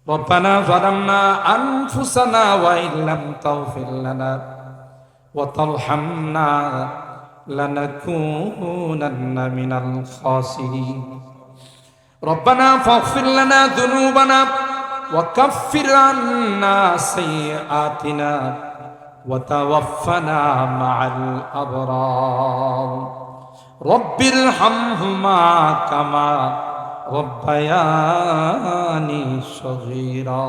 ربنا ظلمنا أنفسنا وإن لم تغفر لنا وترحمنا لنكونن من الخاسرين ربنا فاغفر لنا ذنوبنا وكفر عنا سيئاتنا وتوفنا مع الأبرار رب ارحمهما كما ربياني صغيرا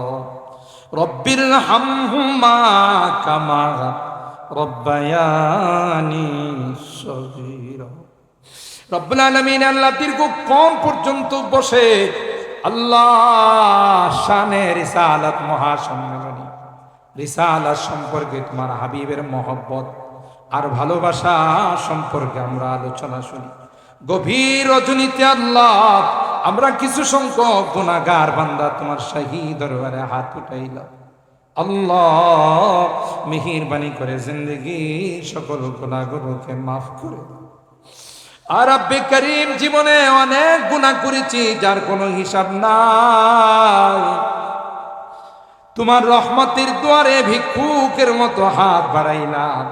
رب ارحمهما كما ربياني صغيرا রব্বুল আলামিন আল্লাহ দীর্ঘ কম পর্যন্ত বসে আল্লাহ শানে রিসালাত মহাসম্মেলনী রিসালাত সম্পর্কে তোমার হাবিবের মহব্বত আর ভালোবাসা সম্পর্কে আমরা আলোচনা শুনি। গভীর রজনীতে আল্লাহ আমরা কিছু সংখ্যক গুনাহগার বান্দা তোমার শাহী দরবারে হাত উঠাইলাম। আল্লাহ মেহেরবানি করে জিন্দেগি সকল গুনাহগুলোকে মাফ করে দাও। আর রব্বে করিম জীবনে অনেক গুনাহ করেছি যার কোনো হিসাব নাই। তোমার রহমতের দুয়ারে ভিক্ষুকের মতো হাত বাড়াইলাম,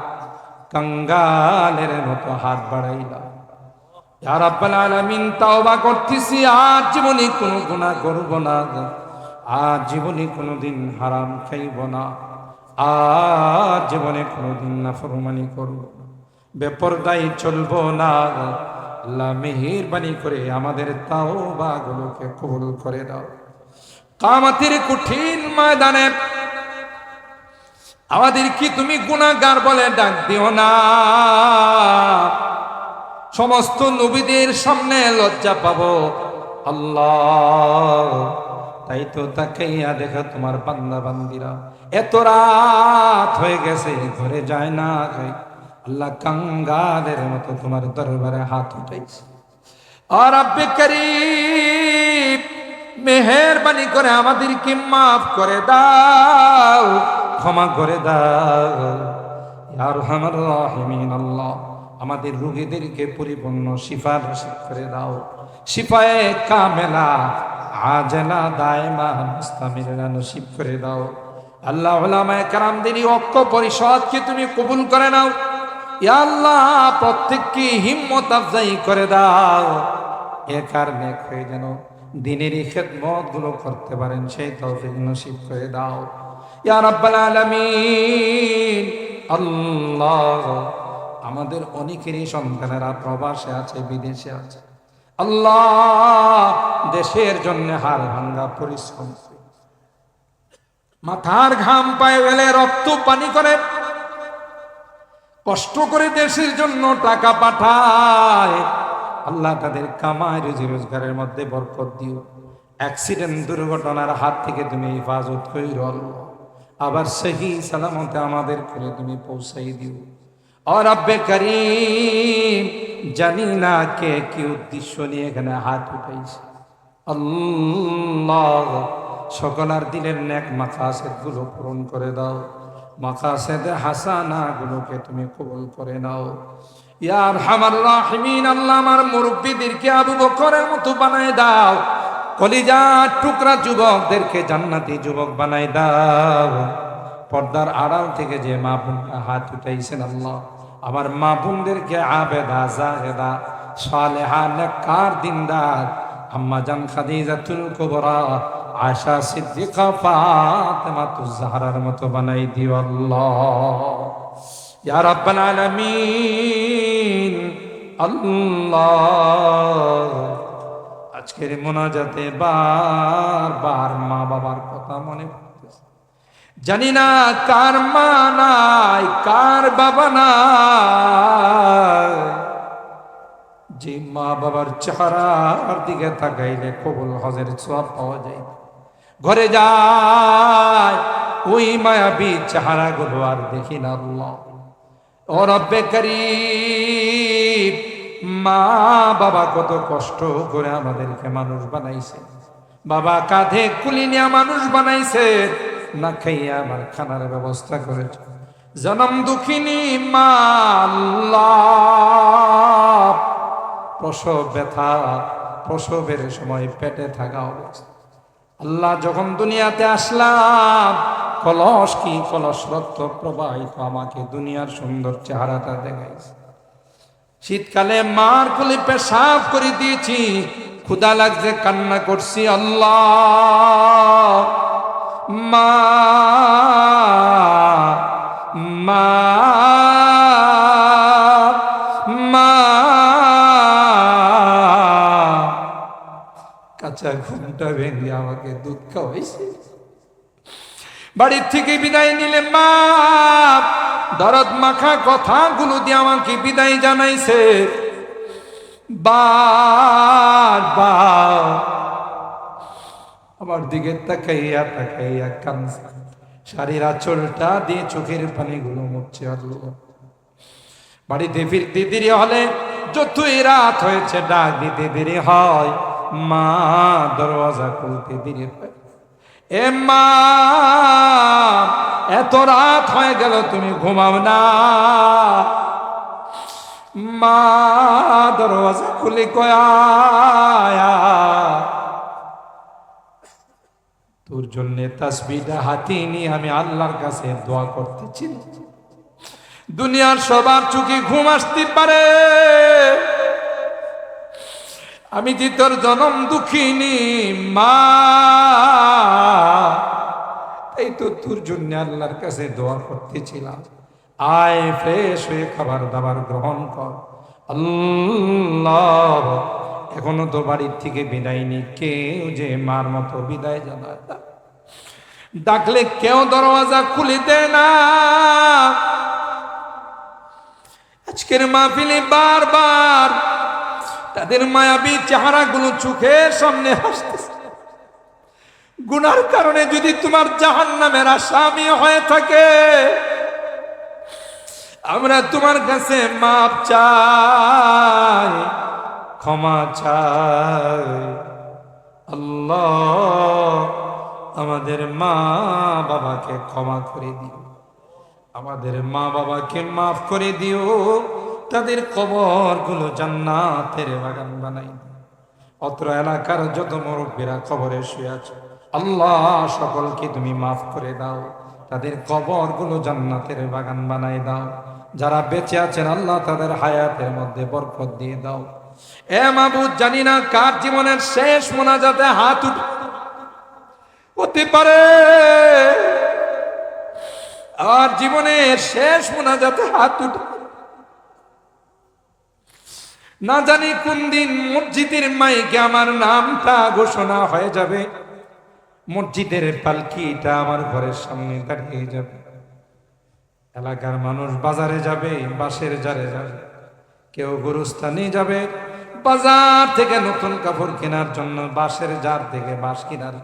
কাঙ্গালের মতো হাত বাড়াইলাম। ইয়া রাব্বাল আলামিন তাওবা করতেছি, আর জীবনে কোনো গুনাহ করব না, আর জীবনে কোনোদিন হারাম খাইব না, আর জীবনে কোনোদিন নাফরমানি করব না, বেপরদাই চলবো না। আল্লাহ মেহেরবানি করে আমাদের তাওবাগুলোকে কবুল করে দাও। কিয়ামতের কঠিন ময়দানে আমাদের কি তুমি গুনাহগার বলে ডাক দিও না। সমস্ত নবীদের সামনে লজ্জা পাবো আল্লাহ। তাই তো তাকাইয়া দেখো তোমার বান্দা বান্দিরা এত রাত হয়ে গেছে, ঘরে যায় না। আল্লাহ কাঙ্গালের মতো তোমার দরবারে হাত উঠাইছে। আর রব্বে করিম মেহেরবানি করে আমাদেরকে মাফ করে দাও, ক্ষমা করে দাও। ইয়া আরহামার রাহিমিন আল্লাহ আমাদের রোগীদেরকে পরিপূর্ণ শিফা নসিব করে দাও। শিফায়ে কামেলা আজলা দায়মা মুস্তামিরা নসিব করে দাও। আল্লাহ উলামায়ে কেরামদের ঐক্য পরিষদকে তুমি কবুল করে নাও। ইয়া আল্লাহ প্রত্যেককে হিম্মত আফজাই করে দাও, এ কারণে হয়ে যেন দিনের খেদমত গুলো করতে পারেন সেই তৌফিক নসিব করে দাও। ইয়া রাব্বাল আলামিন আল্লাহ আমাদের অনেকেরই সন্তানেরা প্রবাসে আছে, বিদেশে আছে। আল্লাহ দেশের জন্য হাড় ভাঙ্গা পরিশ্রম, মাথার ঘাম পায়ে ফেলে রক্ত পানি করে কষ্ট করে দেশের জন্য টাকা পাঠায়। আল্লাহ তাদের কামাই রুজি রোজগারের মধ্যে বরকত দিও। অ্যাক্সিডেন্ট দুর্ঘটনার হাত থেকে তুমি হেফাজত কইরো আল্লাহ। আবার সহি সালামতে আমাদের করে তুমি পৌঁছাই দিও। আর রব্বে করিম জানি না কে কি উদ্দেশ্য নিয়ে এখানে হাত উঠাইছে। আল্লাহ সকলার দিলের নেক মাকাসেদ গুলো পূরণ করে দাও। মাকাসেদ হাসানা গুলোকে তুমি কবুল করে নাও। ইয়া আরহামার রাহিমিন আল্লাহ আমার মুরব্বিদেরকে আবু বকরের মতো বানায় দাও। কলিজার টুকরা যুবকদেরকে জান্নাতি যুবক বানায় দাও। পর্দার আড়াল থেকে যে মা বোনরা হাত উঠাইছেন আল্লাহ আমার মা বোনদেরকে আবেদা জাহেদা সালেহা নেককার দিনদার আম্মা জান খাদিজাতুল কুবরা আয়েশা সিদ্দিকা ফাতেমাতুজ জাহরার মতো বানাই দিও আল্লাহ। ইয়া রাব্বাল আলামিন আল্লাহ আজকের মোনাজাতে বারবার মা বাবার কথা মনে পড়তেছে। জানি না কার মা নাই, কার বাবা নাই। যে মা বাবার চেহারার দিকে তাকাইলে কবুল হজের সওয়াব পাওয়া যায়, ঘরে যায় ওই মায়াবী চেহারা গুলো আর দেখি না আল্লাহ। ও রব্বে করিম মা বাবা কত কষ্ট করে আমাদেরকে মানুষ বানাইছে, বাবা কাঁধে কুলি নিয়ে মানুষ বানাইছে, না খাইয়া আমার খানার ব্যবস্থা করেছে। জনম দুঃখিনী মা আল্লাহ, প্রসব ব্যথা, প্রসবের সময় পেটে থাকা অবস্থা আল্লাহ যখন দুনিয়াতে আসলাম, কলস কি কলস রক্ত প্রবাহিত আমাকে দুনিয়ার সুন্দর চেহারাটা দেখাইছে। শীতকালে মার কোলে পেশাব করে দিয়েছি, ক্ষুধা লাগছে, কান্না করছি, আল্লাহ মা মা মা, কাঁচা ঘুমটা ভেঙে আমাকে দুধ খাওয়াইছে। বাড়ির থেকে বিদায় নিলে মা দরদ মাখা কথাগুলো দিয়ে আমাকে বিদায় জানাইছে। বারবার আমার দিকে তাকাইয়া তাকাইয়া কাঁদছে, শাড়ির আঁচলটা দিয়ে চোখের পানিগুলো মুছছে। আল্লাহ বাড়িতে ফিরতে দেরি হলে, যতই রাত হয়েছে ডাক দিতে দেরি হয়, মা দরওয়াজা খুলতে দেরি হয়। এ মা, এত রাত হয়ে গেল তুমি ঘুমাও না? মা দরওয়াজা খুলে কয়া, তোর জন্য তাসবিহটা হাতে নিয়ে আমি আল্লাহর কাছে দোয়া করতেছি। দুনিয়ার সবার চোখে ঘুম আসতে পারে, আমি যে তোর জনম দুঃখিনী মা, এই তো তোর জন্য আল্লাহর কাছে দোয়া করতেছিলাম। আয় ফ্রেশ হয়ে খাবার দাবার গ্রহণ কর। আল্লাহ এখনো তো বাড়ির থেকে বিদায় নি, কেউ যে মার মতো বিদায় জানায় না। ডাকলে কেউ দরওয়াজা খুলে দেয় না। আজকের মাহফিলে বারবার তাদের মায়াবী চেহারাগুলো চোখের সামনে হাসতেছে। গুনার কারণে যদি তোমার জাহান্নামের আসামি হয়ে থাকে, আমরা তোমার কাছে মাপ চাই, ক্ষমা চাই। আল্লাহ আমাদের মা বাবাকে ক্ষমা করে দিও, আমাদের মা বাবাকে মাফ করে দিও, তাদের কবরগুলো জান্নাতের বাগান বানাই দিও। অত্র এলাকার যত মুরব্বীরা কবরে শুয়ে আছে, আল্লাহ সকলকে তুমি মাফ করে দাও, তাদের কবরগুলো জান্নাতের বাগান বানাই দাও। যারা বেঁচে আছেন আল্লাহ তাদের হায়াতের মধ্যে বরকত দিয়ে দাও। এ মাবুদ, জানি না কার জীবনের শেষ মোনাজাতে হাত হতে পারে, আর জীবনের শেষ মোনাজাতে হাত উঠে না জানি কোন দিন মসজিদের মাইকে আমার নামটা ঘোষণা হয়ে যাবে, মসজিদের পালকিটা আমার ঘরের সামনে দাঁড়িয়ে যাবে, এলাকার মানুষ বাজারে যাবে, বাঁশের জারে যাবে, কেউ গরুস্থানে যাবে, বাজার থেকে নতুন কাপড় কেনার জন্য বাঁশের জার থেকে বাঁশ কেনার,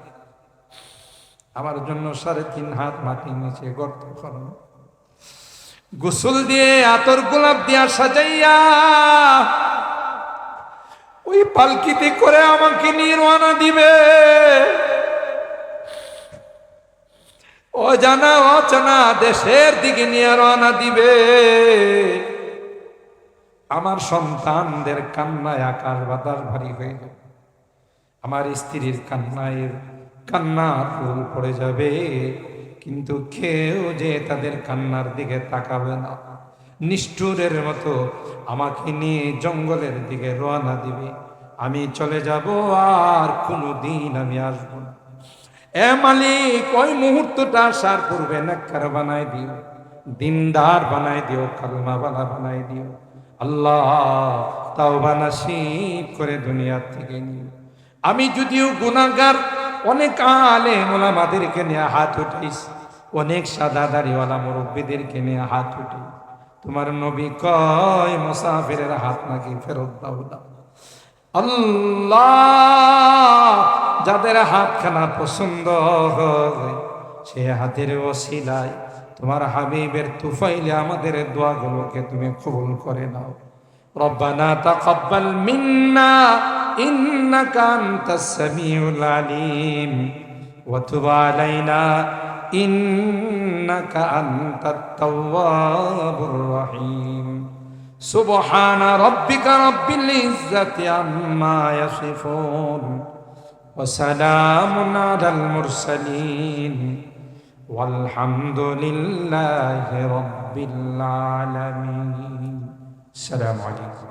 আমার জন্য 3.5 হাত মাটি নিচে গর্ত করো, গোসল দিয়ে আতর গোলাপ দিয়া সাজাইয়া ওই পালকিতে করে আমাকে নিয়ে রওনা দিবে। অজানা অচেনা দেশের দিকে নিয়ে রওনা দিবে। আমার সন্তানদের কান্নায় আকাশ বাতাস ভারী হয়ে যাবে, আমার স্ত্রীর কান্নায় কান্না ফুল পড়ে যাবে, কিন্তু কেউ যে তাদের কান্নার দিকে তাকাবে না। নিষ্ঠুরের মতো আমাকে নিয়ে জঙ্গলের দিকে রওনা দিবে, আমি চলে যাব, আর কোনোদিন আমি আসবো না। এ মালিক, ওই মুহূর্তটা আসার পূর্বে নেককার বানাই দিও, দিনদার বানাই দিও, কালমাওয়ালা বানাই দিও। আল্লাহ তাওবা নসিব করে দুনিয়া থেকে নিও। আমি যদিও গুনাহগার, অনেক আলেম ওলামাদেরকে নিয়ে হাত উঠাইছি, অনেক সাদা দাড়িওয়ালা মুরব্বীদেরকে নিয়ে হাত উঠি, তোমার নবী কয় মুসাফিরের হাত নাকি ফেরত দাও না। আল্লাহ যাদের হাতখানা পছন্দ হয়, সে হাতের ওসিলায় তোমার হাবিবের তুফাইলে আমাদের দোয়াগুলোকে তুমি কবুল করে নাও। রব্বানা তাকাব্বাল মিন্না ইন্নাকা আনতাস সামিউল আলিম ওয়া তুব আলাইনা ইন্নাকা আনতাত তাওয়াবুর রহিম। সুবহানা রাব্বিকা রাব্বিল ইজ্জাতি আম্মা ইয়াসিফুন ওয়া সালামুন আলাল মুরসালিন ওয়ালহামদুলিল্লাহি রাব্বিল আলামিন। আসসালামু আলাইকুম।